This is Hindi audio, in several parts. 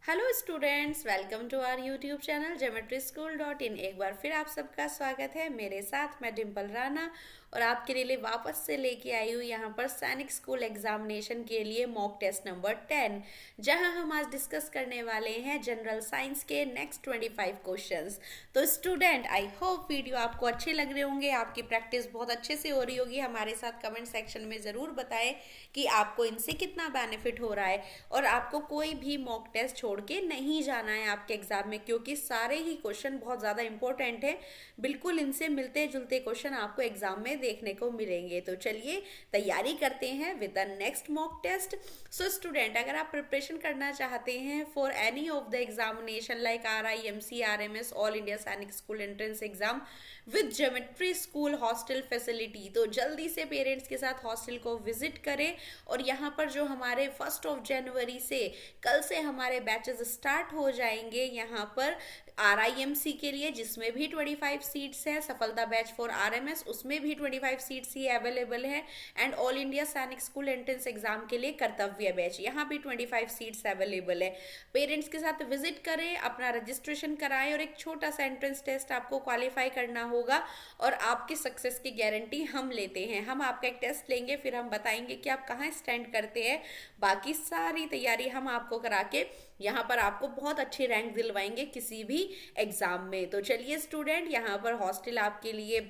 Hello students, welcome to our YouTube channel geometry school dot in. एक बार फिर आप सबका स्वागत है। मेरे साथ मैं डिम्पल राणा और आपके लिए वापस से लेके आई हूँ यहाँ पर सैनिक स्कूल एग्जामिनेशन के लिए मॉक टेस्ट नंबर 10, जहाँ हम आज डिस्कस करने वाले हैं जनरल साइंस के नेक्स्ट 25 क्वेश्चंस। तो स्टूडेंट, आई होप वीडियो आपको अच्छे लग रहे होंगे, आपकी प्रैक्टिस बहुत अच्छे से हो रही होगी। हमारे साथ कमेंट सेक्शन में ज़रूर बताएं कि आपको इनसे कितना बेनिफिट हो रहा है और आपको कोई भी मॉक टेस्ट छोड़ के नहीं जाना है आपके एग्जाम में, क्योंकि सारे ही क्वेश्चन बहुत ज़्यादा इंपॉर्टेंट है। बिल्कुल इनसे मिलते जुलते क्वेश्चन आपको एग्जाम में देखने को मिलेंगे। तो चलिए तैयारी करते हैं with the next mock test. So student, अगर आप प्रिपरेशन करना चाहते हैं for any of the examination like RIMC, RMS, all India Sainik school entrance exam with geometry school hostel facility, तो जल्दी से पेरेंट्स के साथ हॉस्टल को विजिट करें। और यहाँ पर जो हमारे 1 जनवरी से कल से हमारे बैचेस स्टार्ट हो जाएंगे यहाँ पर RIMC के लिए, जिसमें भी 25 सीट्स हैं। सफलता बैच फॉर RMS, उसमें भी 25 सीट्स ही अवेलेबल है। And all India Sainik school entrance exam के लिए कर्तव्य बैच, यहाँ भी 25 सीट्स अवेलेबल है। पेरेंट्स के साथ विजिट करें, अपना रजिस्ट्रेशन कराएं और एक छोटा सा एंट्रेंस टेस्ट आपको क्वालिफाई करना होगा और आपकी सक्सेस की गारंटी हम लेते हैं। हम आपका एक टेस्ट लेंगे, फिर हम बताएंगे कि आप कहाँ स्टैंड करते हैं। बाकी सारी तैयारी हम आपको करा के यहाँ पर आपको बहुत अच्छी रैंक दिलवाएंगे किसी भी एग्जाम में। तो चलिए स्टूडेंट, यहाँ पर हॉस्टल आपके लिए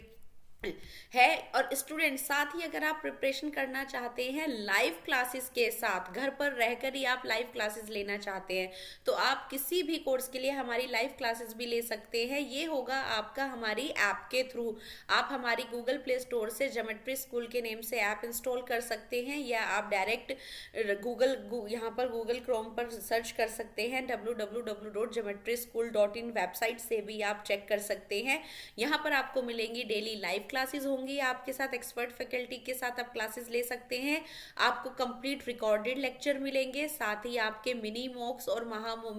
है। और स्टूडेंट, साथ ही अगर आप प्रिपरेशन करना चाहते हैं लाइव क्लासेस के साथ, घर पर रहकर ही आप लाइव क्लासेस लेना चाहते हैं, तो आप किसी भी कोर्स के लिए हमारी लाइव क्लासेस भी ले सकते हैं। ये होगा आपका हमारी ऐप के थ्रू। आप हमारी गूगल प्ले स्टोर से ज्योमेट्री स्कूल के नेम से ऐप इंस्टॉल कर सकते हैं, या आप डायरेक्ट यहाँ पर गूगल क्रोम पर सर्च कर सकते हैं www.geometryschool.in वेबसाइट से भी आप चेक कर सकते हैं। यहाँ पर आपको मिलेंगी डेली लाइव क्लासेस होंगी आपके साथ, एक्सपर्ट फैकल्टी के साथ आप क्लासेस ले सकते हैं। आपको कंप्लीट रिकॉर्डेड लेक्चर मिलेंगे, साथ ही आपके मिनी मॉक्स और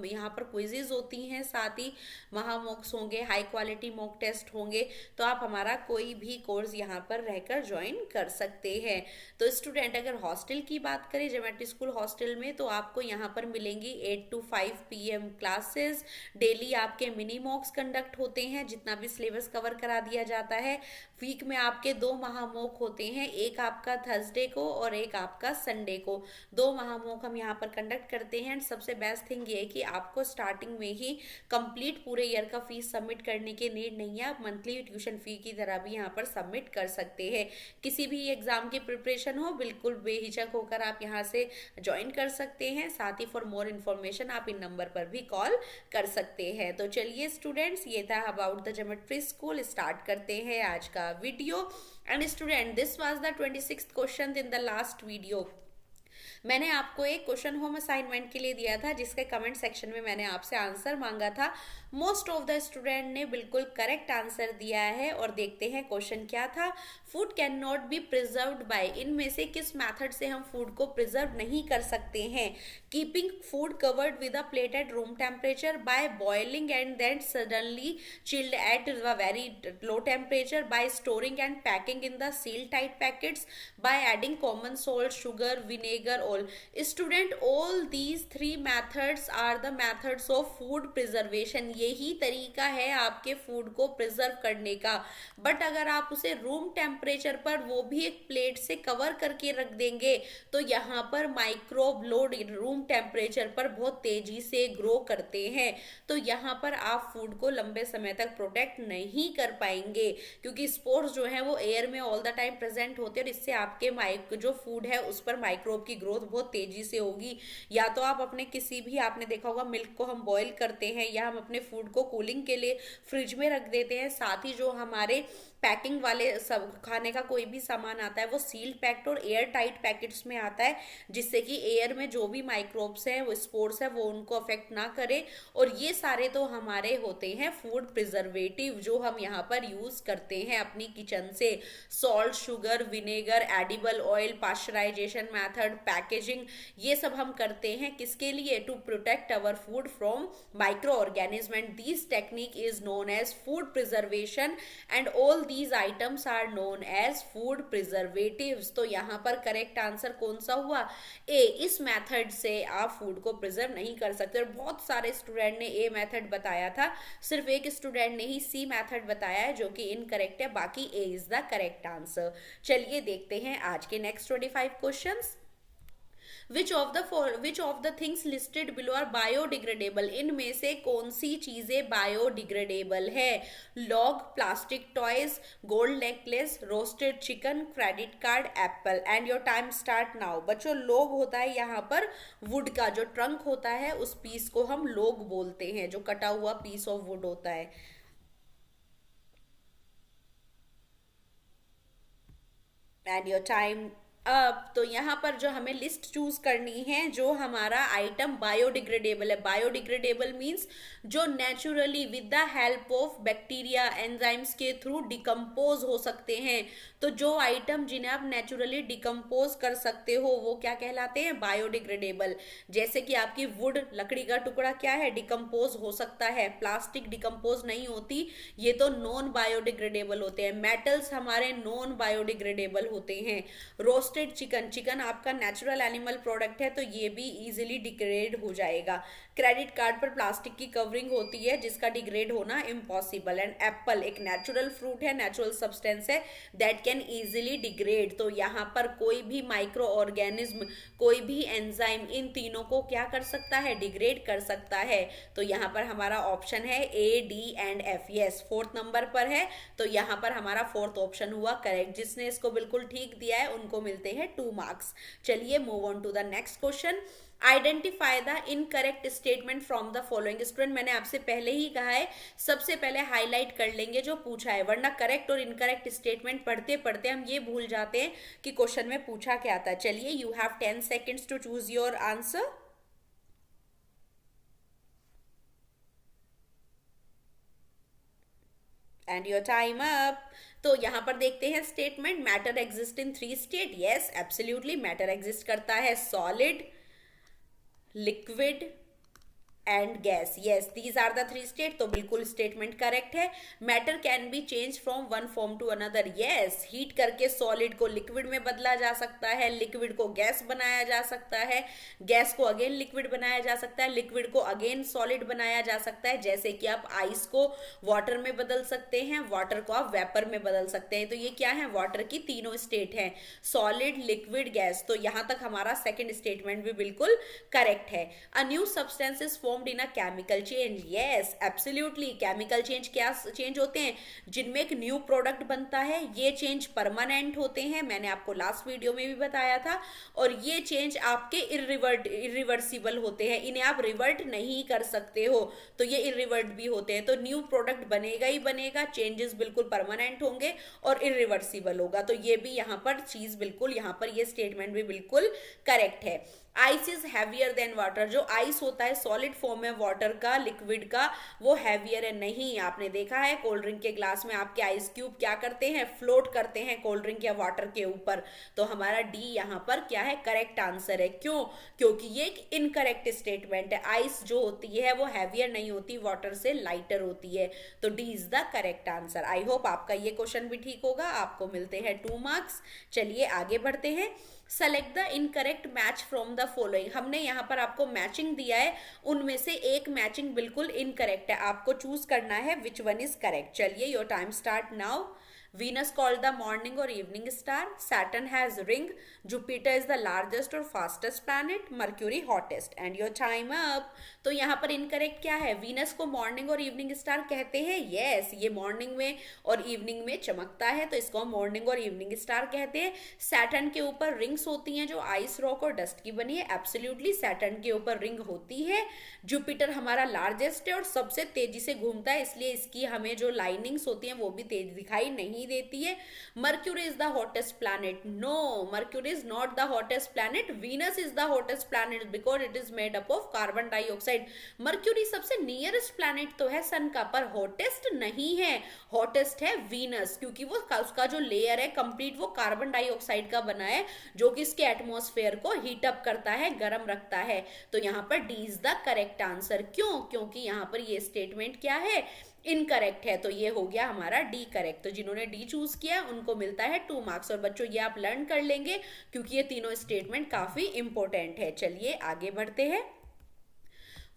यहाँ पर क्विजेज होती हैं, साथ ही महा मॉक्स होंगे, हाई क्वालिटी मॉक टेस्ट होंगे। तो आप हमारा कोई भी कोर्स यहाँ पर रहकर ज्वाइन कर सकते हैं। तो स्टूडेंट, अगर हॉस्टल की बात करें ज्योमेट्री स्कूल हॉस्टल में, तो आपको यहाँ पर मिलेंगी 8 to 5 PM क्लासेस। डेली आपके मिनी मॉक्स कंडक्ट होते हैं, जितना भी सिलेबस कवर करा दिया जाता है। वीक में आपके 2 महामोक होते हैं, एक आपका थर्सडे को और एक आपका संडे को। 2 महामोक हम यहाँ पर कंडक्ट करते हैं। सबसे बेस्ट थिंग ये है कि आपको स्टार्टिंग में ही कंप्लीट पूरे ईयर का फीस सबमिट करने की नीड नहीं है। आप मंथली ट्यूशन फी की तरह भी यहाँ पर सबमिट कर सकते हैं। किसी भी एग्जाम की प्रिपरेशन हो, बिल्कुल बेहिचक होकर आप यहाँ से ज्वाइन कर सकते हैं। साथ ही फॉर मोर इन्फॉर्मेशन आप इन नंबर पर भी कॉल कर सकते हैं। तो चलिए स्टूडेंट्स, ये था about the geometry school. Start करते हैं आज का video. And student, this was the 26th question in the last video. मैंने आपको एक क्वेश्चन होम असाइनमेंट के लिए दिया था, जिसके कमेंट सेक्शन में मैंने आपसे आंसर मांगा था। मोस्ट ऑफ द स्टूडेंट ने बिल्कुल करेक्ट आंसर दिया है। और देखते हैं क्वेश्चन क्या था। Food can not be preserved by, इनमें से किस मेथड से हम फूड को प्रिजर्व नहीं कर सकते हैं? Keeping food covered with a plate at room temperature, by boiling and then suddenly chilled at a very low temperature, by storing and packing in the seal tight packets, by adding common salt, sugar, vinegar, all. Student, all these 3 methods are the methods of food preservation. यही तरीका है आपके फूड को प्रिजर्व करने का। बट अगर आप उसे रूम टेम्परेचर पर, वो भी एक प्लेट से कवर करके रख देंगे, तो यहाँ पर माइक्रोब लोड रूम टेम्परेचर पर बहुत तेजी से ग्रो करते हैं। तो यहाँ पर आप फूड को लंबे समय तक प्रोटेक्ट नहीं कर पाएंगे, क्योंकि स्पोर्स जो है वो एयर में ऑल द टाइम प्रेजेंट होते हैं, और इससे आपके जो फूड है उस पर माइक्रोब की ग्रोथ बहुत तेजी से होगी। या तो आप अपने किसी भी, आपने देखा होगा मिल्क को हम बॉईल करते हैं, या हम अपने फूड को कूलिंग के लिए फ्रिज में रख देते हैं। साथ ही जो हमारे पैकिंग वाले सब खाने का कोई भी सामान आता है, वो सील्ड पैक्ड और एयर टाइट पैकेट्स में आता है, जिससे कि एयर में जो भी माइक्रोब्स हैं, वो स्पोर्स है, वो उनको अफेक्ट ना करे। और ये सारे तो हमारे होते हैं फूड प्रिजर्वेटिव, जो हम यहाँ पर यूज करते हैं अपनी किचन से। Salt, sugar, vinegar, edible oil, pasteurization method, packaging, ये सब हम करते हैं किसके लिए? To protect our food from microorganism, and this technique is known as food preservation. And all these items are known as food preservatives. तो यहाँ पर करेक्ट आंसर कौन सा हुआ? ए। इस मेथड से आप फूड को प्रिजर्व नहीं कर सकते। और बहुत सारे स्टूडेंट ने ए मेथड बताया था, सिर्फ एक स्टूडेंट ने ही सी मेथड बताया है, जो कि इनकरेक्ट है। बाकी A is the correct answer. चलिए देखते हैं आज के next 25 questions. Which of the things listed below are biodegradable? इनमें से कौन सी चीजें बायोडिग्रेडेबल है? Log, plastic toys, gold necklace, roasted chicken, credit card, apple. And your time start now. बच्चों, लॉग होता है यहाँ पर वुड का जो ट्रंक होता है, उस पीस को हम लॉग बोलते हैं, जो कटा हुआ पीस ऑफ वुड होता है। एंड योर टाइम अब तो यहाँ पर जो हमें लिस्ट चूज करनी है, जो हमारा आइटम बायोडिग्रेडेबल है। बायोडिग्रेडेबल मींस जो naturally with the help of bacteria enzymes के थ्रू डिकम्पोज हो सकते हैं। तो जो आइटम जिन्हें आप नेचुरली डिकम्पोज कर सकते हो वो क्या कहलाते हैं? बायोडिग्रेडेबल। जैसे कि आपकी वुड, लकड़ी का टुकड़ा क्या है? डिकम्पोज हो सकता है। प्लास्टिक डिकम्पोज नहीं होती, ये तो नॉन बायोडिग्रेडेबल होते हैं। मेटल्स हमारे नॉन बायोडिग्रेडेबल होते हैं। रोस्टेड चिकन, चिकन आपका नेचुरल एनिमल प्रोडक्ट है, तो ये भी इजीली डिग्रेड हो जाएगा। क्रेडिट कार्ड पर प्लास्टिक की कवरिंग होती है, जिसका डिग्रेड होना इम्पॉसिबल। एंड एप्पल एक नेचुरल फ्रूट है, नेचुरल सब्सटेंस है, दैट कैन इजीली डिग्रेड। तो यहाँ पर कोई भी माइक्रो ऑर्गेनिज्म, कोई भी एंजाइम इन तीनों को क्या कर सकता है? डिग्रेड कर सकता है। तो यहाँ पर हमारा ऑप्शन है A, D and F. Yes, 4th number पर है, तो यहाँ पर हमारा 4th ऑप्शन हुआ करेक्ट। जिसने इसको बिल्कुल ठीक दिया है उनको मिलते हैं 2 मार्क्स। चलिए move on to the next question. Identify the incorrect statement from the following. Student, मैंने आपसे पहले ही कहा है, सबसे पहले हाईलाइट कर लेंगे जो पूछा है, वरना करेक्ट और इनकरेक्ट स्टेटमेंट पढ़ते पढ़ते हम ये भूल जाते हैं कि क्वेश्चन में पूछा क्या था। चलिए, you have 10 seconds to choose your answer. And your time up. तो यहां पर देखते हैं statement, matter exist in 3 state. Yes, absolutely matter exist करता है। Solid, liquid and gas. Yes, these are the 3 state. तो बिल्कुल स्टेटमेंट करेक्ट है। Matter can be change from one form to another. Yes, heat करके सॉलिड को लिक्विड में बदला जा सकता है, लिक्विड को गैस बनाया जा सकता है, गैस को अगेन लिक्विड बनाया जा सकता है, लिक्विड को अगेन सॉलिड बनाया जा सकता है। जैसे कि आप आइस को वाटर में बदल सकते हैं, वाटर को आप वेपर में बदल सकते हैं। तो ये क्या है? वाटर की तीनों स्टेट है, सॉलिड, लिक्विड, गैस। तो यहां तक हमारा सेकेंड स्टेटमेंट भी बिल्कुल करेक्ट है। A new substance is formed in a chemical change. Yes, absolutely. Chemical change क्या चेंज होते हैं? जिनमें एक न्यू प्रोडक्ट बनता है। ये चेंज परमानेंट होते हैं, मैंने आपको लास्ट वीडियो में भी बताया था। और ये चेंज आपके इरिवर्सिबल होते हैं, इन्हें आप रिवर्ट नहीं कर सकते हो, तो ये इरिवर्ट भी होते हैं। तो न्यू प्रोडक्ट बनेगा ही बनेगा, चेंजेस बिल्कुल परमानेंट होंगे और इरिवर्सिबल होगा। तो ये भी यहाँ पर चीज बिल्कुल, यहाँ पर ये स्टेटमेंट भी बिल्कुल करेक्ट है। Ice is heavier than water. जो आइस होता है सॉलिड फॉर्म में वाटर का, लिक्विड का, वो हैवियर है नहीं। आपने देखा है कोल्ड ड्रिंक के ग्लास में आपके आइस क्यूब क्या करते हैं? फ्लोट करते हैं कोल्ड ड्रिंक या वाटर के ऊपर। तो हमारा डी यहाँ पर क्या है? करेक्ट आंसर है। क्यों? क्योंकि ये एक इनकरेक्ट स्टेटमेंट है। आइस जो होती है वो हैवियर नहीं होती, वाटर से लाइटर होती है। तो D is the correct answer. I hope आपका ये क्वेश्चन भी ठीक होगा। आपको मिलते हैं 2 मार्क्स। चलिए आगे बढ़ते हैं। Select the incorrect match from the following. हमने यहाँ पर आपको मैचिंग दिया है, उनमें से एक मैचिंग बिल्कुल इनकरेक्ट है, आपको चूज करना है विच वन इज करेक्ट। चलिए, your time start now. Venus called the morning or evening star. Saturn has ring. Jupiter is the largest or fastest planet. Mercury hottest. And your time up. तो यहाँ पर इनकरेक्ट क्या है? वीनस को मॉर्निंग और इवनिंग स्टार कहते हैं। यस, ये मॉर्निंग में और इवनिंग में चमकता है, तो इसको हम मॉर्निंग और इवनिंग स्टार कहते हैं। सैटर्न के ऊपर रिंग्स होती हैं जो आइस रॉक और डस्ट की बनी है। एब्सोल्युटली सैटर्न के ऊपर रिंग होती है। जुपिटर हमारा लार्जेस्ट है और सबसे तेजी से घूमता है, इसलिए इसकी हमें जो लाइनिंग्स होती हैं वो भी तेज दिखाई नहीं देती है। Mercury is the hottest planet. No, Mercury is not the hottest planet. Venus is the hottest planet because it is made up of carbon dioxide. Mercury सबसे नियरेस्ट प्लैनेट तो है सन का, पर हॉटेस्ट नहीं है। हॉटेस्ट है वीनस, क्योंकि वो उसका जो लेयर है कंप्लीट वो कार्बन डाइऑक्साइड का बना है, जो कि इसके एटमॉस्फेयर को हीट अप करता है, गर्म रखता है। तो यहाँ पर D is the correct answer. क्यों? क्योंकि यहाँ पर ये स्टेटमेंट क्या है? इनकरेक्ट है, तो ये हो गया हमारा डी करेक्ट। तो जिन्होंने डी चूज किया उनको मिलता है 2 मार्क्स। और बच्चों ये आप लर्न कर लेंगे क्योंकि ये तीनों स्टेटमेंट काफी इंपॉर्टेंट है। चलिए आगे बढ़ते हैं।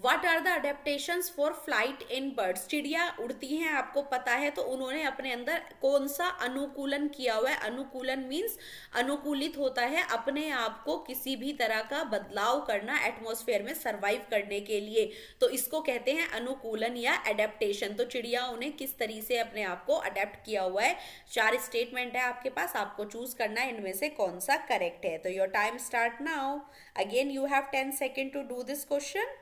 What are the adaptations for flight in birds? चिड़िया उड़ती हैं, आपको पता है, तो उन्होंने अपने अंदर कौन सा अनुकूलन किया हुआ है? अनुकूलन मीन्स अनुकूलित होता है अपने आप को किसी भी तरह का बदलाव करना एटमॉस्फेयर में सरवाइव करने के लिए, तो इसको कहते हैं अनुकूलन या एडेप्टेशन। तो चिड़ियाओं ने किस तरीके से अपने आप को अडेप्ट किया हुआ है? 4 स्टेटमेंट है आपके पास, आपको चूज करना है इनमें से कौन सा करेक्ट है। तो your time start now. Again you have 10 second to do this question.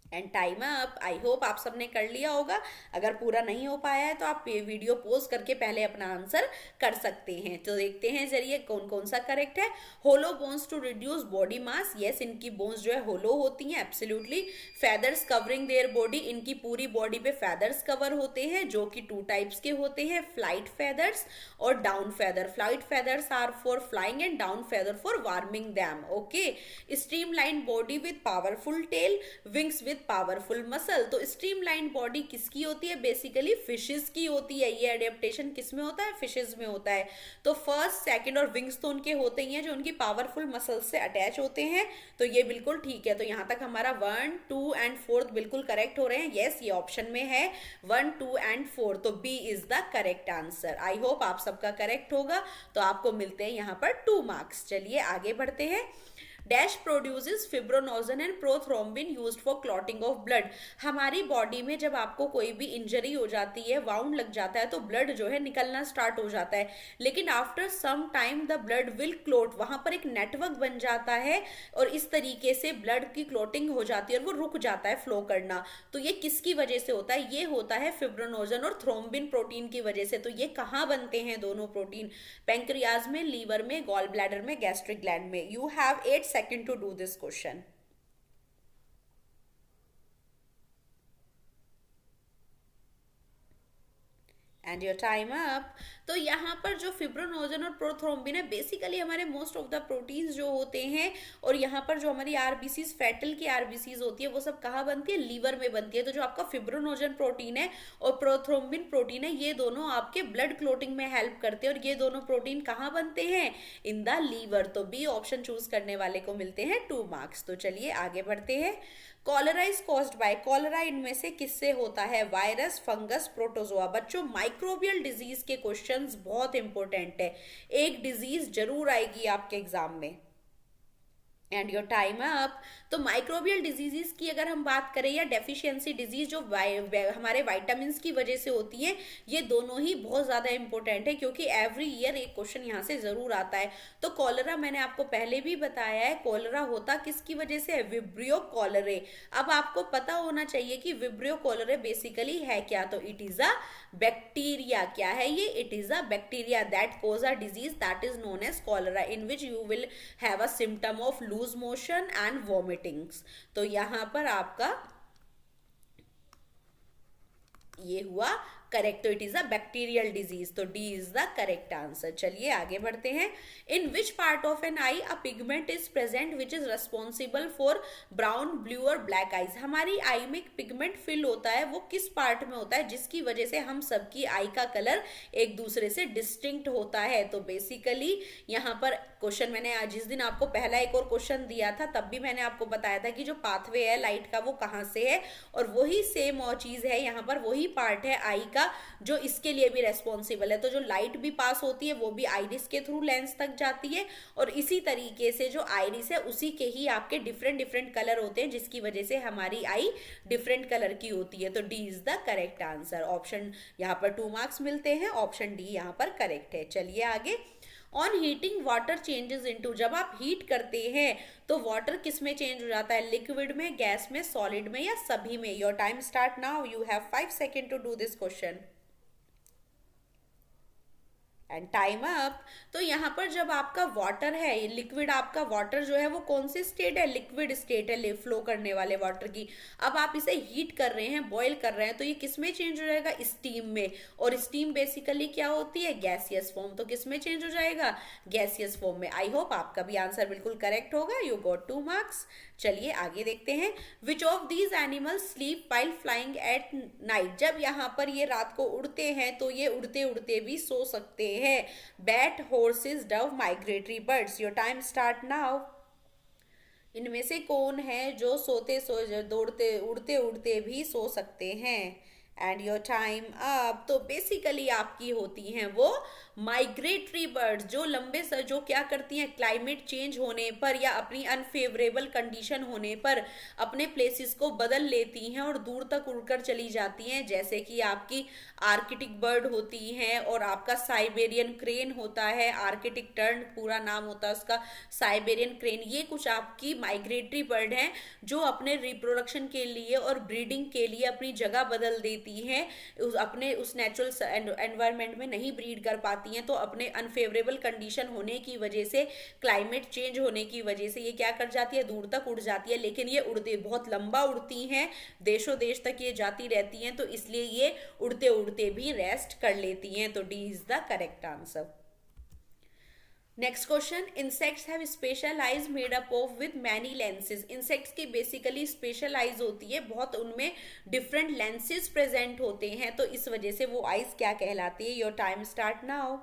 And time up. I hope आप सबने कर लिया होगा। अगर पूरा नहीं हो पाया है तो आप ये वीडियो पॉज करके पहले अपना आंसर कर सकते हैं। तो देखते हैं जरिए कौन कौन सा करेक्ट है। Hollow bones to reduce body mass, yes इनकी बोन्स जो है होलो होती हैं, absolutely. Feathers covering their body, इनकी पूरी बॉडी पे फेदर्स कवर होते हैं जो कि 2 टाइप्स के होते हैं, फ्लाइट फेदर्स और down feather. Flight feathers are for flying and down feather for warming them. Okay. Streamline body with powerful tail, wings with powerful muscle. तो स्ट्रीमलाइन बॉडी किसकी होती है? बेसिकली फिशेस की होती है। ये अडेप्टेशन किस में होता है? फिशेस में होता है। तो फर्स्ट, सेकंड और विंग्स तो उनके होते ही हैं जो उनकी पावरफुल मसल से अटैच होते हैं। तो ये बिल्कुल ठीक है। तो यहां तक हमारा 1, 2 एंड 4 बिल्कुल करेक्ट हो रहे हैं। यस ये ऑप्शन में है 1, 2 एंड 4। तो B is the correct answer. I hope आप सबका करेक्ट होगा। तो आपको मिलते हैं यहाँ पर 2 मार्क्स। चलिए आगे बढ़ते हैं। Dash produces fibrinogen and prothrombin used for clotting of blood. हमारी बॉडी में जब आपको कोई भी इंजरी हो जाती है, वाउंड लग जाता है, तो ब्लड जो है निकलना स्टार्ट हो जाता है। लेकिन after some time the blood will clot, वहां पर एक नेटवर्क बन जाता है और इस तरीके से ब्लड की क्लोटिंग हो जाती है और वो रुक जाता है फ्लो करना। तो ये किसकी वजह से होता है? ये होता है फिब्रोनोजन और थ्रोम्बिन प्रोटीन की वजह से। तो ये कहाँ बनते हैं दोनों प्रोटीन? पैंक्रियाज में, लीवर में, गॉल ब्लैडर में, गैस्ट्रिक ग्लैंड में। You have 8 seconds to do this question. And your time up. तो यहाँ पर जो फिब्रोनोजन और प्रोथ्रोम्बिन है बेसिकली हमारे मोस्ट ऑफ द प्रोटीन्स जो होते हैं, और यहाँ पर जो हमारी आरबीसीज, फैटल की आरबीसीज होती है, वो सब कहाँ बनती है? लीवर में बनती है। तो जो आपका फिब्रोनोजन प्रोटीन है और प्रोथ्रोम्बिन प्रोटीन है, ये दोनों आपके ब्लड क्लोटिंग में हेल्प करते हैं। और ये दोनों प्रोटीन कहाँ बनते हैं? In the liver. तो बी ऑप्शन चूज करने वाले को मिलते हैं 2 मार्क्स। तो चलिए आगे बढ़ते हैं। Cholera is caused by, cholera इनमें से किससे होता है? Virus, fungus, protozoa. बच्चों माइक्रोबियल डिजीज के क्वेश्चंस बहुत इंपॉर्टेंट है। एक डिजीज जरूर आएगी आपके एग्जाम में। And your time up. तो माइक्रोबियल डिजीजेस की अगर हम बात करें या डेफिशिएंसी डिजीज जो हमारे वाइटामिन की वजह से होती है, ये दोनों ही बहुत ज्यादा इंपॉर्टेंट है क्योंकि एवरी ईयर एक क्वेश्चन यहाँ से जरूर आता है। तो कॉलरा मैंने आपको पहले भी बताया है, कॉलरा होता किसकी वजह से? Vibrio cholerae. अब आपको पता होना चाहिए कि विब्रियो कॉलरे बेसिकली है क्या? तो इट इज अ बैक्टीरिया। क्या है ये? It is a bacteria that cause a disease that is known as cholera, in which you will have a symptom of loose motion and vomitings. तो यहां पर आपका ये हुआ करेक्ट। तो it is a bacterial disease. तो D is the correct answer. चलिए आगे बढ़ते हैं। In which part of an eye a pigment is present which is responsible for brown, blue और ब्लैक आईज। हमारी आई में पिगमेंट फिल होता है, वो किस पार्ट में होता है जिसकी वजह से हम सबकी आई का कलर एक दूसरे से डिस्टिंक्ट होता है? तो बेसिकली यहाँ पर क्वेश्चन मैंने आज जिस दिन आपको पहला एक और क्वेश्चन दिया था तब भी मैंने आपको बताया था कि जो पाथवे है लाइट का वो कहाँ से है, और वही सेम और चीज है यहाँ पर, वही पार्ट है आई का जो इसके लिए भी रेस्पॉन्सिबल है। तो जो लाइट भी पास होती है वो भी आइरिस के थ्रू लेंस तक जाती है, और इसी तरीके से जो आइरिस है उसी के ही आपके डिफरेंट डिफरेंट कलर होते हैं जिसकी वजह से हमारी आई डिफरेंट कलर की होती है। तो D is the correct answer. Option यहाँ पर 2 मार्क्स मिलते हैं, ऑप्शन डी यहाँ पर करेक्ट है। चलिए आगे। On heating water changes into, जब आप हीट करते हैं तो वाटर किस में चेंज हो जाता है? लिक्विड में, गैस में, सॉलिड में या सभी में? Your time start now. You have 5 second to do this question. And time up. तो यहाँ पर जब आपका वाटर है, लिक्विड, आपका वाटर जो है वो कौन सी स्टेट है, लिक्विड स्टेट है, फ्लो करने वाले वाटर की। अब आप इसे हीट कर रहे हैं, बॉईल कर रहे हैं, तो ये किस में चेंज हो जाएगा, स्टीम में। और स्टीम बेसिकली क्या होती है, गैसियस फॉर्म, तो किस में चेंज हो जाएगा, गैसियस फॉर्म में। आई होप आपका भी आंसर बिल्कुल करेक्ट होगा, यू गॉट 2 मार्क्स। चलिए आगे देखते हैं। Which of these animals sleep while flying at night. जब यहाँ पर ये रात को उड़ते हैं तो ये उड़ते उड़ते भी सो सकते हैं। Bat, horses, Dove, migratory birds. Your time start now. इनमें से कौन है जो दौड़ते उड़ते उड़ते भी सो सकते हैं। And your time up. तो बेसिकली आपकी होती हैं वो माइग्रेटरी बर्ड्स, जो जो क्या करती हैं, क्लाइमेट चेंज होने पर या अपनी अनफेवरेबल कंडीशन होने पर अपने प्लेसेस को बदल लेती हैं और दूर तक उड़कर चली जाती हैं। जैसे कि आपकी आर्कटिक बर्ड होती हैं और आपका साइबेरियन क्रेन होता है, आर्कटिक टर्न पूरा नाम होता है उसका, साइबेरियन क्रेन। ये कुछ आपकी माइग्रेटरी बर्ड हैं जो अपने रिप्रोडक्शन के लिए और ब्रीडिंग के लिए अपनी जगह बदल देती हैं, अपने उस नेचुरल एनवायरनमेंट में नहीं ब्रीड कर पाती हैं। तो अपने अनफेवरेबल कंडीशन होने की वजह से, क्लाइमेट चेंज होने की वजह से ये क्या कर जाती है, दूर तक उड़ जाती है। लेकिन ये उड़ते बहुत लंबा उड़ती हैं, देशों देश तक ये जाती रहती हैं, तो इसलिए ये उड़ते उड़ते भी रेस्ट कर लेती हैं। तो D is the correct answer. Next question. Insects have special eyes made up of with many lenses. Insects की बेसिकली स्पेशल आइज होती है, बहुत उनमें डिफरेंट लेंसेज प्रेजेंट होते हैं, तो इस वजह से वो आइज क्या कहलाती है। Your time start now.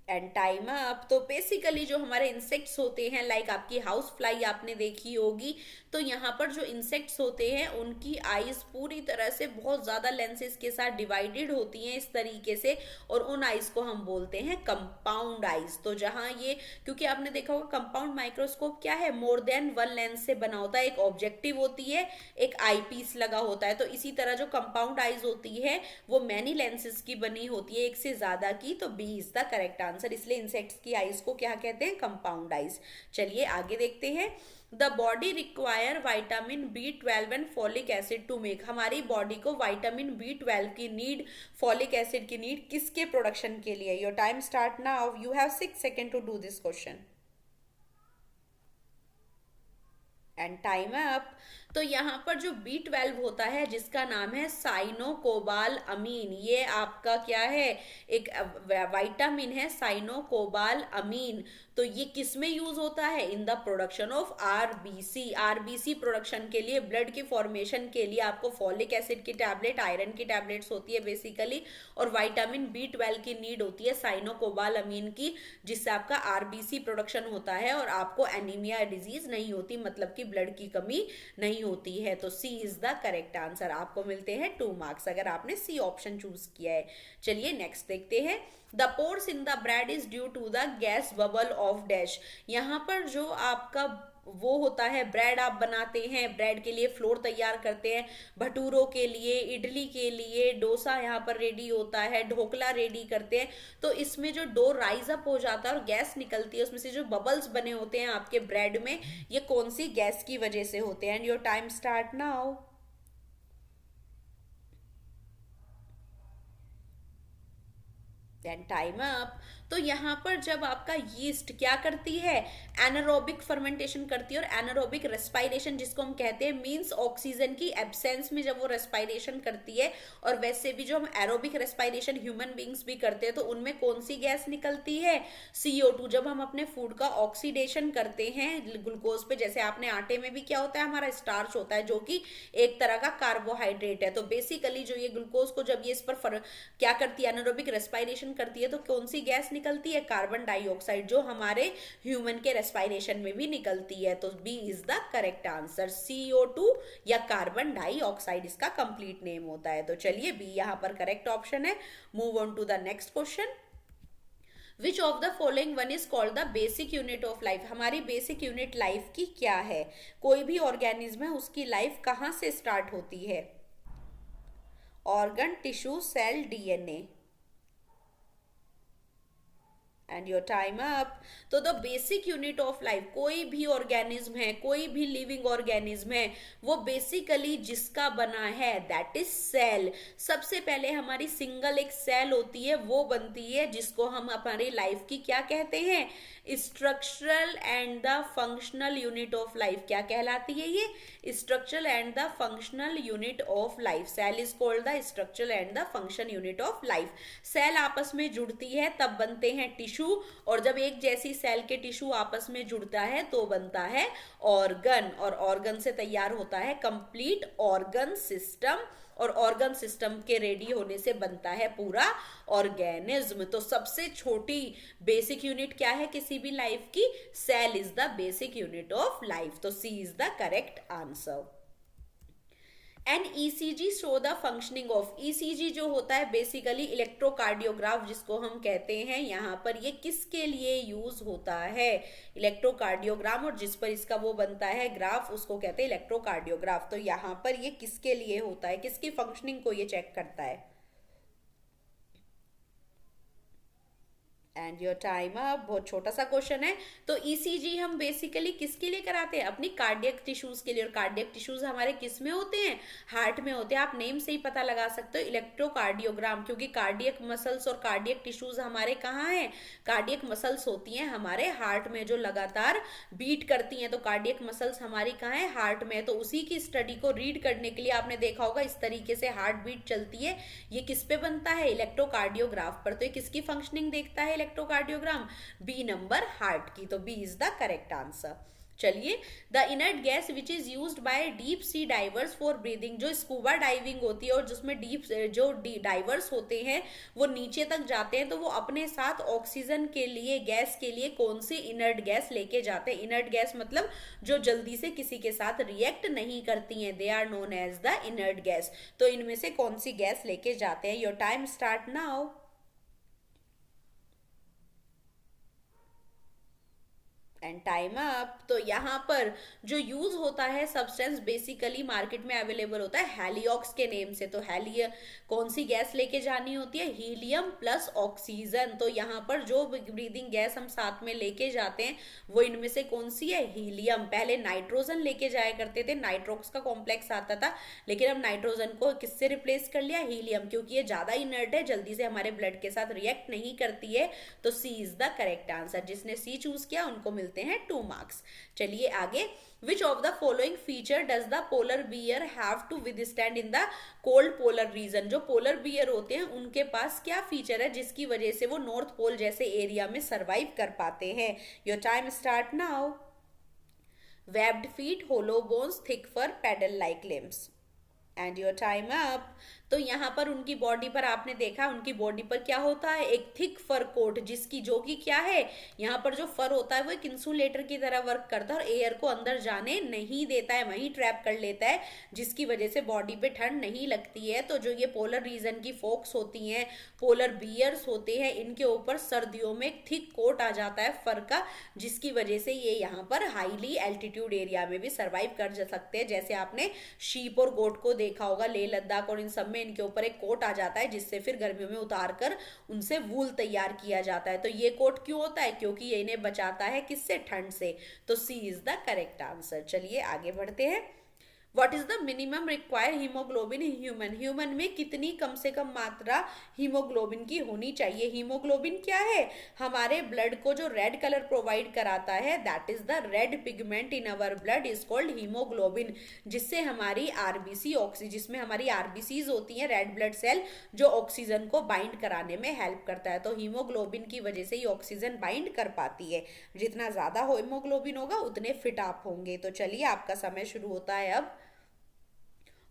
And time up. तो बेसिकली जो हमारे इंसेक्ट्स होते हैं, लाइक आपकी हाउस फ्लाई आपने देखी होगी, तो यहाँ पर जो इंसेक्ट्स होते हैं उनकी आईज पूरी तरह से बहुत ज़्यादा लेंसेज के साथ डिवाइडेड होती हैं इस तरीके से, और उन आईज को हम बोलते हैं कंपाउंड आईज। तो जहाँ ये, क्योंकि आपने देखा होगा कंपाउंड माइक्रोस्कोप क्या है, मोर देन वन लेंस से बना होता है, एक ऑब्जेक्टिव होती है, एक आई पीस लगा होता है। तो इसी तरह जो कंपाउंड आईज होती है वो मैनी लेंसेज की बनी होती है, एक से ज़्यादा की। तो B is the correct answer. इसलिए इंसेक्ट्स की आईज को क्या कहते हैं, कंपाउंड आईज। चलिए आगे देखते हैं। The body require vitamin B12 and folic acid to make. हमारी बॉडी को वाइटामिन B12 की नीड, फॉलिक एसिड की नीड किसके प्रोडक्शन के लिए। Your time start now. You have 6 second to do this question. And time up. तो यहाँ पर जो B12 होता है जिसका नाम है साइनोकोबाल अमीन, ये आपका क्या है, एक वाइटामिन है साइनोकोबाल अमीन। तो ये किस में यूज होता है, in the production of RBC. RBC production के लिए, ब्लड की फॉर्मेशन के लिए आपको फॉलिक एसिड की टैबलेट, आयरन की टैबलेट्स होती है बेसिकली, और वाइटामिन B12 की नीड होती है साइनोकोबाल अमीन की, जिससे आपका आरबीसी प्रोडक्शन होता है और आपको एनीमिया डिजीज नहीं होती, मतलब कि ब्लड की कमी नहीं होती है। तो C is the correct answer. आपको मिलते हैं 2 मार्क्स अगर आपने सी ऑप्शन चूज किया है। चलिए नेक्स्ट देखते हैं। The pores in the bread is due to the gas bubble of dash. यहाँ पर जो आपका वो होता है, ब्रेड आप बनाते हैं, ब्रेड के लिए फ्लोर तैयार करते हैं, भटूरों के लिए, इडली के लिए, डोसा यहाँ पर रेडी होता है, ढोकला रेडी करते हैं। तो इसमें जो डो राइज अप हो जाता है और गैस निकलती है, उसमें से जो बबल्स बने होते हैं आपके ब्रेड में, ये कौन सी गैस की वजह से होते हैं। And your time start now. Time up. तो यहाँ पर जब आपका यीस्ट क्या करती है, एनारोबिक फर्मेंटेशन करती है, और एनारोबिक रेस्पायरेशन जिसको हम कहते हैं, मींस ऑक्सीजन की एब्सेंस में जब वो रेस्पायरेशन करती है, और वैसे भी जो हम एरोबिक रेस्पायरेशन ह्यूमन बींग्स भी करते हैं, तो उनमें कौन सी गैस निकलती है, CO2। जब हम अपने फूड का ऑक्सीडेशन करते हैं ग्लूकोज पे, जैसे आपने आटे में भी क्या होता है, हमारा स्टार्च होता है जो कि एक तरह का कार्बोहाइड्रेट है। तो बेसिकली जो ये ग्लूकोज को जब ये इस पर क्या करती है, एनारोबिक रेस्पायरेशन करती है, तो कौन सी गैस निकलती है, कार्बन डाइऑक्साइड, जो हमारे ह्यूमन के रेस्पायरेशन में भी निकलती है। तो B is the correct answer. CO2 या कार्बन डाइऑक्साइड इसका कंप्लीट नेम होता है। तो चलिए बी यहां पर करेक्ट ऑप्शन है। Move on to the next question. Which of the following one is called the basic unit of life. हमारी बेसिक यूनिट लाइफ की क्या है, कोई भी ऑर्गेनिज्म है उसकी लाइफ कहां से स्टार्ट होती है। Organ, tissue, cell, DNA। And your time up. तो the basic unit of life, कोई भी ऑर्गेनिज्म है, कोई भी लिविंग ऑर्गेनिज्म है, वो बेसिकली जिसका बना है दैट इज सेल। सबसे पहले हमारी सिंगल एक सेल होती है, वो बनती है जिसको हम हमारी लाइफ की क्या कहते हैं, structural and the functional unit of life. क्या कहलाती है ये, structural and the functional unit of life. Cell is called the structural and the function unit of life. Cell आपस में जुड़ती है तब बनते हैं टिश्यू, और जब एक जैसी सेल के टिश्यू आपस में जुड़ता है तो बनता है ऑर्गन, और ऑर्गन से तैयार होता है कंप्लीट ऑर्गन सिस्टम, और ऑर्गन सिस्टम के रेडी होने से बनता है पूरा ऑर्गेनिज्म। तो सबसे छोटी बेसिक यूनिट क्या है किसी भी लाइफ की, cell is the basic unit of life. तो C is the correct answer. And ECG show the functioning of, ECG जो होता है बेसिकली इलेक्ट्रोकार्डियोग्राफ जिसको हम कहते हैं, यहाँ पर ये किसके लिए यूज होता है, इलेक्ट्रोकार्डियोग्राम, और जिस पर इसका वो बनता है ग्राफ उसको कहते हैं इलेक्ट्रोकार्डियोग्राफ। तो यहाँ पर ये किसके लिए होता है, किसकी फंक्शनिंग को ये चेक करता है। And your time up. बहुत छोटा सा क्वेश्चन है। तो ईसीजी हम बेसिकली किसके लिए कराते हैं, अपनी कार्डियक टिश्यूज के लिए, और कार्डियक टिश्यूज हमारे किस में होते हैं, हार्ट में होते हैं। आप नेम से ही पता लगा सकते हो इलेक्ट्रोकार्डियोग्राम, क्योंकि कार्डियक मसल्स और कार्डियक टिश्यूज हमारे कहाँ हैं, कार्डियक मसल्स होती हैं हमारे हार्ट में जो लगातार बीट करती हैं। तो कार्डियक मसल्स हमारी कहाँ है, हार्ट में। तो उसी की स्टडी को रीड करने के लिए आपने देखा होगा इस तरीके से हार्ट बीट चलती है, ये किस पे बनता है, इलेक्ट्रोकार्डियोग्राफ पर। तो ये किसकी फंक्शनिंग देखता है इलेक्ट्रोकार्डियोग्राम, बी नंबर हार्ट की। तो B is the correct answer. चलिए, the inert gas which is used by deep sea divers for breathing, जो स्कूबा डाइविंग होती है और जिसमें डीप जो डाइवर्स होते हैं वो नीचे तक जाते हैं, तो वो अपने साथ ऑक्सीजन के लिए, गैस के लिए कौन सी इनर्ट गैस लेके जाते हैं। इनर्ट गैस मतलब जो जल्दी से किसी के साथ रिएक्ट नहीं करती हैं, they are known as the inert gas. तो इनमें से कौन सी गैस लेके जाते हैं। Your time start now. And time up. तो यहाँ पर जो यूज होता है सब्सटेंस बेसिकली मार्केट में अवेलेबल होता है हेलियोक्स के नेम से। तो हेलियम कौन सी गैस लेके जानी होती है, हीलियम प्लस ऑक्सीजन। तो यहाँ पर जो ब्रीदिंग गैस हम साथ में लेके जाते हैं वो इनमें से कौन सी है, हीलियम। पहले नाइट्रोजन लेके जाया करते थे, नाइट्रोक्स का कॉम्प्लेक्स आता था, लेकिन अब नाइट्रोजन को किससे रिप्लेस कर लिया, हीलियम, क्योंकि ये ज्यादा इनर्ट है, जल्दी से हमारे ब्लड के साथ रिएक्ट नहीं करती है। तो C is the correct answer. जिसने सी चूज किया उनको मिलते हैं 2 मार्क्स। चलिए आगे। Which of the following feature does the polar bear have to withstand in the cold polar region? जो पोलर बियर होते हैं उनके पास क्या फीचर है जिसकी वजह से वो नॉर्थ पोल जैसे एरिया में सरवाइव कर पाते हैं। Your time start now. Webbed feet, hollow bones, thick fur, paddle like limbs. And your time up. तो यहाँ पर उनकी बॉडी पर आपने देखा, उनकी बॉडी पर क्या होता है, एक थिक फर कोट, जिसकी जो कि क्या है, यहाँ पर जो फर होता है वो एक इंसुलेटर की तरह वर्क करता है और एयर को अंदर जाने नहीं देता है, वहीं ट्रैप कर लेता है, जिसकी वजह से बॉडी पे ठंड नहीं लगती है। तो जो ये पोलर रीजन की फोक्स होती हैं, पोलर बियर्स होते हैं, इनके ऊपर सर्दियों में एक थिक कोट आ जाता है फर का, जिसकी वजह से ये यहाँ पर हाईली एल्टीट्यूड एरिया में भी सर्वाइव कर सकते हैं। जैसे आपने शीप और गोट को देखा होगा, लेह लद्दाख और इन सब में इनके ऊपर एक कोट आ जाता है, जिससे फिर गर्मियों में उतार कर उनसे वूल तैयार किया जाता है। तो ये कोट क्यों होता है, क्योंकि ये इन्हें बचाता है किससे, ठंड से। तो C is the correct answer. चलिए आगे बढ़ते हैं। What is the minimum require haemoglobin in human, human में कितनी कम से कम मात्रा हीमोग्लोबिन की होनी चाहिए। हीमोग्लोबिन क्या है, हमारे ब्लड को जो रेड कलर प्रोवाइड कराता है, that is the red pigment in our blood is called haemoglobin, जिससे हमारी आरबीसी ऑक्सीजन, जिसमें हमारी आरबीसीज होती हैं, रेड ब्लड सेल, जो ऑक्सीजन को बाइंड कराने में हेल्प करता है। तो हीमोग्लोबिन की वजह से ही ऑक्सीजन बाइंड कर पाती है। जितना ज्यादा हीमोग्लोबिन होगा उतने फिट आप होंगे। तो चलिए आपका समय शुरू होता है अब।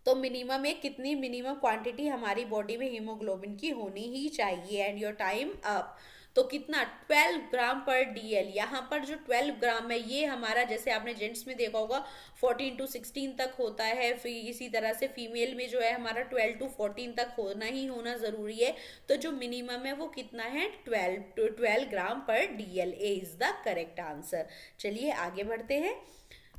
तो मिनिमम एक कितनी मिनिमम क्वांटिटी हमारी बॉडी में हीमोग्लोबिन की होनी ही चाहिए। And your time up. तो कितना, 12 ग्राम पर डीएल। यहाँ पर जो 12 ग्राम है ये हमारा, जैसे आपने जेंट्स में देखा होगा 14 to 16 तक होता है, फिर इसी तरह से फीमेल में जो है हमारा 12 to 14 तक होना ही होना जरूरी है। तो जो मिनिमम है वो कितना है, 12 ग्राम पर DL. A is the correct answer. चलिए आगे बढ़ते हैं।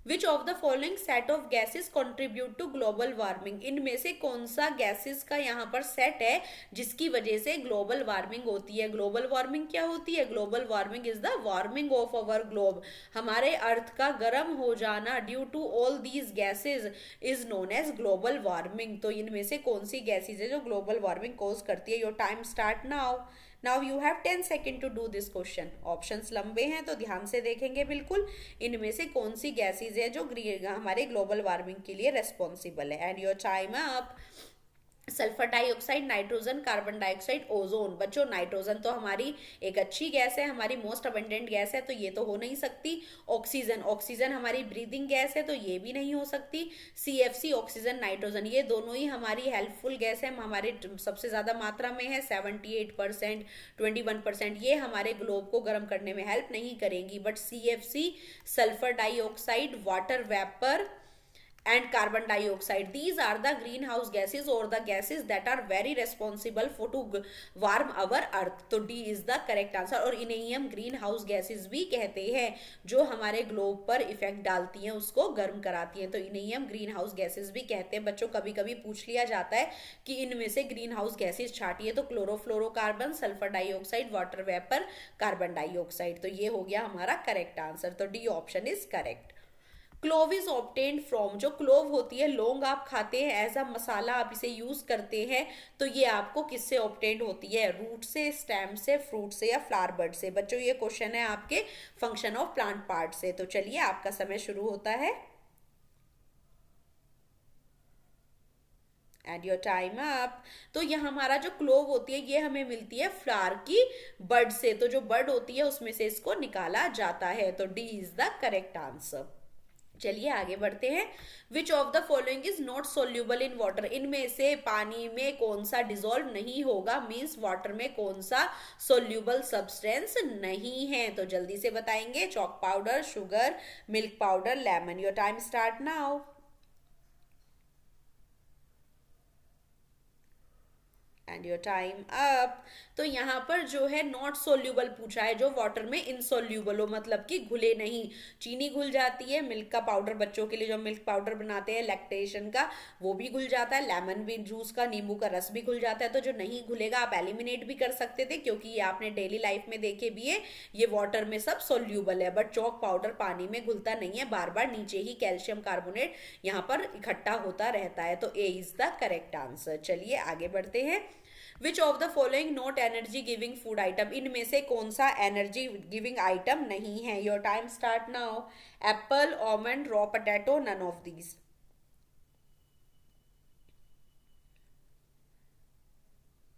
Which of the following set of gases contribute to global warming, इनमें से कौन सा गैसेस का यहाँ पर सेट है जिसकी वजह से ग्लोबल वार्मिंग होती है। ग्लोबल वार्मिंग क्या होती है? Global warming is the warming of our globe, हमारे अर्थ का गर्म हो जाना due to all these gases is known as global warming. तो इनमें से कौन सी गैसेज है जो ग्लोबल वार्मिंग कॉज करती है? Your time start now. Now you have 10 second to do this question. Options लंबे हैं तो ध्यान से देखेंगे बिल्कुल। इनमें से कौन सी गैसेज है जो हमारे ग्लोबल वार्मिंग के लिए रेस्पॉन्सिबल है? And your time up. Sulphur dioxide, nitrogen, carbon dioxide, ozone. बच्चों नाइट्रोजन तो हमारी एक अच्छी गैस है, हमारी मोस्ट अबंडेंट गैस है, तो ये तो हो नहीं सकती। ऑक्सीजन, ऑक्सीजन हमारी ब्रीदिंग गैस है तो ये भी नहीं हो सकती। CFC, ऑक्सीजन, नाइट्रोजन, ये दोनों ही हमारी हेल्पफुल गैस है, हमारे सबसे ज्यादा मात्रा में है 78%, 21%। ये हमारे ग्लोब को गर्म करने में हेल्प नहीं करेंगी। But CFC, sulphur dioxide, water vapour and carbon dioxide, these are the greenhouse gases or the gases that are very responsible for to warm our earth। तो D is the correct answer। और इन्हें ही हम ग्रीन हाउस गैसेज भी कहते हैं, जो हमारे ग्लोब पर इफेक्ट डालती हैं, उसको गर्म कराती हैं, तो इन्हें ही हम ग्रीन हाउस गैसेज भी कहते हैं। बच्चों कभी कभी पूछ लिया जाता है कि इनमें से ग्रीन हाउस गैसेज छाटिए, तो chlorofluorocarbon, sulphur dioxide, water vapour, carbon dioxide. तो ये हो गया हमारा करेक्ट आंसर। तो D option is correct. Clove is obtained from, जो क्लोव होती है, लौंग आप खाते हैं एज अ मसाला, आप इसे यूज करते हैं, तो ये आपको किससे ऑब्टेन्ड होती है? रूट से, स्टेम से, फ्रूट से या फ्लावर बड से? बच्चों ये क्वेश्चन है आपके फंक्शन ऑफ प्लांट पार्ट से। तो चलिए आपका समय शुरू होता है एंड योर टाइम अप। तो यह हमारा जो क्लोव होती है ये हमें मिलती है फ्लावर की बड से, तो जो बड होती है उसमें से इसको निकाला जाता है। तो D is the correct answer. चलिए आगे बढ़ते हैं। Which of the following is not soluble in water, इनमें से पानी में कौन सा डिजोल्व नहीं होगा, मीन्स वाटर में कौन सा सोल्यूबल सब्सटेंस नहीं है? तो जल्दी से बताएंगे। Chalk powder, sugar, milk powder, lemon. Your time start now and your time up. तो यहाँ पर जो है नॉट सोल्यूबल पूछा है, जो वाटर में इनसोल्यूबल हो, मतलब कि घुले नहीं। चीनी घुल जाती है, मिल्क का पाउडर बच्चों के लिए जो मिल्क पाउडर बनाते हैं लैक्टेशन का, वो भी घुल जाता है। लेमन भी, जूस का, नींबू का रस भी घुल जाता है। तो जो नहीं घुलेगा आप एलिमिनेट भी कर सकते थे, क्योंकि ये आपने डेली लाइफ में देखे भी है, ये वाटर में सब सोल्यूबल है। बट चॉक पाउडर पानी में घुलता नहीं है, बार बार नीचे ही कैल्शियम कार्बोनेट यहाँ पर इकट्ठा होता रहता है। तो A is the correct answer. चलिए आगे बढ़ते हैं। Which of the following not energy giving food item, इनमें से कौन सा एनर्जी गिविंग आइटम नहीं है? Your time start now. Apple, almond, raw potato, none of these.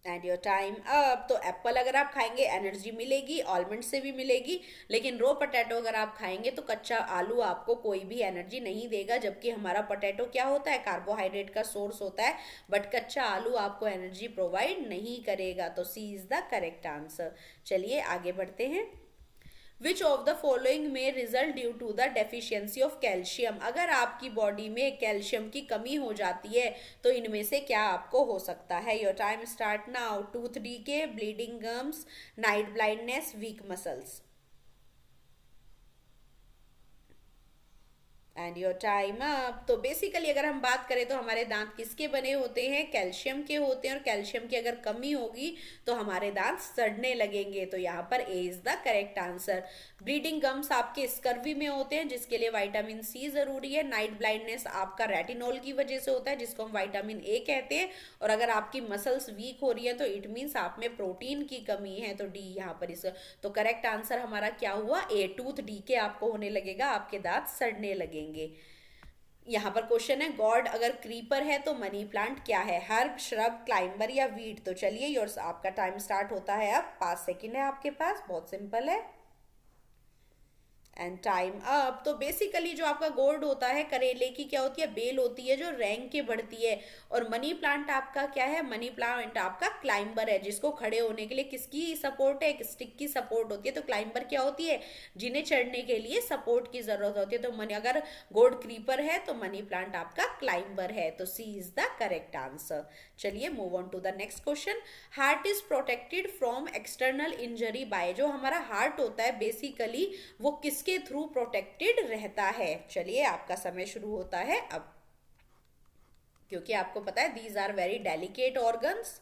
And your time up. तो एप्पल अगर आप खाएंगे एनर्जी मिलेगी, आलमंड से भी मिलेगी, लेकिन रो पोटैटो अगर आप खाएंगे तो कच्चा आलू आपको कोई भी एनर्जी नहीं देगा, जबकि हमारा पोटैटो क्या होता है? कार्बोहाइड्रेट का सोर्स होता है, बट कच्चा आलू आपको एनर्जी प्रोवाइड नहीं करेगा। तो C is the correct answer. चलिए आगे बढ़ते हैं। विच ऑफ द फॉलोइंग में result due to the deficiency of calcium, अगर आपकी बॉडी में कैल्शियम की कमी हो जाती है तो इनमें से क्या आपको हो सकता है? Your time start now. Tooth decay, bleeding gums, night blindness, week muscles. And your time up. तो बेसिकली अगर हम बात करें तो हमारे दांत किसके बने होते हैं? कैल्शियम के होते हैं, और कैल्शियम की अगर कमी होगी तो हमारे दांत सड़ने लगेंगे। तो यहाँ पर A is the correct answer. Bleeding gums आपके स्कर्वी में होते हैं, जिसके लिए विटामिन सी जरूरी है। नाइट ब्लाइंडनेस आपका रेटिनॉल की वजह से होता है, जिसको हम विटामिन ए कहते हैं। और अगर आपकी मसल्स वीक हो रही है तो इट मीन्स आप में प्रोटीन की कमी है। तो डी यहाँ पर इसका तो करेक्ट आंसर हमारा क्या हुआ? ए। टूथ डी के आपको होने लगेगा, आपके दांत सड़ने लगेंगे। यहाँ पर क्वेश्चन है गॉड अगर क्रीपर है तो मनी प्लांट क्या है? हर्ब, श्रब, क्लाइंबर या वीड? तो चलिए योर आपका टाइम स्टार्ट होता है अब। 5 सेकेंड है आपके पास, बहुत सिंपल है एंड टाइम अप। तो बेसिकली जो आपका गोर्ड होता है, करेले की क्या होती है? बेल होती है जो रैंक के बढ़ती है। और मनी प्लांट आपका क्या है? मनी प्लांट आपका क्लाइंबर है, जिसको खड़े होने के लिए किसकी सपोर्ट है? एक स्टिक की सपोर्ट होती है। तो क्लाइंबर क्या होती है? जिन्हें चढ़ने के लिए सपोर्ट की जरूरत होती है। तो मनी अगर गोर्ड क्रीपर है तो मनी प्लांट आपका क्लाइंबर है। तो C is the correct answer. चलिए move on to the next question. Heart is protected from external injury by, जो हमारा हार्ट होता है बेसिकली वो किसके इसके थ्रू प्रोटेक्टेड रहता है। चलिए आपका समय शुरू होता है अब, क्योंकि आपको पता है these are very delicate organs.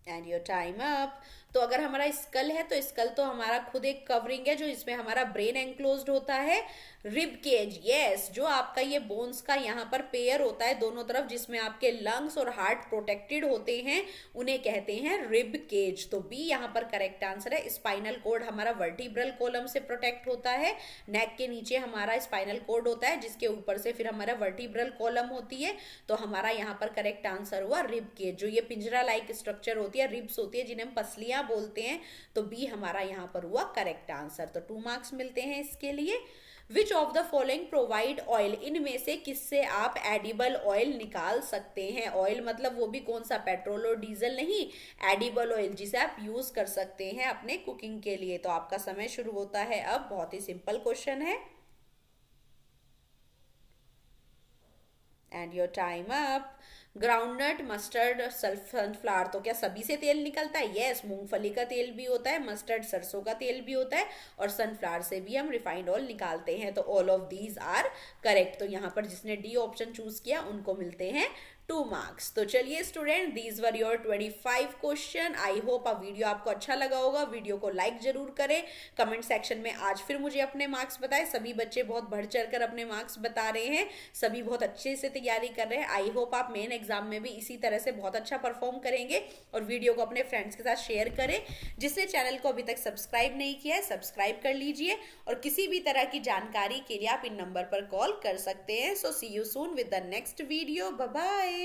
And your time up. तो अगर हमारा स्कल है तो स्कल तो हमारा खुद एक कवरिंग है जो इसमें हमारा ब्रेन एंक्लोज्ड होता है। रिब केज, यस, जो आपका ये बोन्स का यहाँ पर पेयर होता है दोनों तरफ, जिसमें आपके लंग्स और हार्ट प्रोटेक्टेड होते हैं, उन्हें कहते हैं रिब केज। तो बी यहाँ पर करेक्ट आंसर है। स्पाइनल कोड हमारा वर्टिब्रल कॉलम से प्रोटेक्ट होता है। नेक के नीचे हमारा स्पाइनल कोड होता है, जिसके ऊपर से फिर हमारा वर्टिब्रल कॉलम होती है। तो हमारा यहाँ पर करेक्ट आंसर हुआ रिब केज। जो ये पिंजरा लाइक स्ट्रक्चर होती है, रिब्स होती है, जिन्हें हम पसलियां बोलते हैं। तो बी हमारा यहाँ पर हुआ करेक्ट आंसर। तो 2 मार्क्स मिलते हैं इसके लिए। विच of the following provide oil, इनमें से किससे आप एडिबल ऑयल निकाल सकते हैं। ऑयल मतलब वो भी कौन सा, पेट्रोल और डीजल नहीं, एडिबल ऑयल जिसे आप यूज कर सकते हैं अपने कुकिंग के लिए। तो आपका समय शुरू होता है अब। बहुत ही सिंपल क्वेश्चन है। And your time up. Groundnut, mustard, sunflower, तो क्या सभी से तेल निकलता है? यस, मूंगफली का तेल भी होता है, मस्टर्ड सरसों का तेल भी होता है, और सनफ्लावर से भी हम रिफाइंड ऑयल निकालते हैं। तो all of these are correct. तो यहाँ पर जिसने डी ऑप्शन चूज किया उनको मिलते हैं 2 मार्क्स। तो चलिए student, these were your 25 question. I hope अब वीडियो आपको अच्छा लगा होगा। वीडियो को लाइक जरूर करें। कमेंट सेक्शन में आज फिर मुझे अपने मार्क्स बताएं। सभी बच्चे बहुत बढ़ चढ़ कर अपने मार्क्स बता रहे हैं, सभी बहुत अच्छे से तैयारी कर रहे हैं। आई होप आप मेन एग्जाम में भी इसी तरह से बहुत अच्छा परफॉर्म करेंगे। और वीडियो को अपने फ्रेंड्स के साथ शेयर करें। जिसने चैनल को अभी तक सब्सक्राइब नहीं किया है, सब्सक्राइब कर लीजिए। और किसी भी तरह की जानकारी के लिए आप इन नंबर पर कॉल कर सकते हैं। So see you soon with the next video. Bye bye.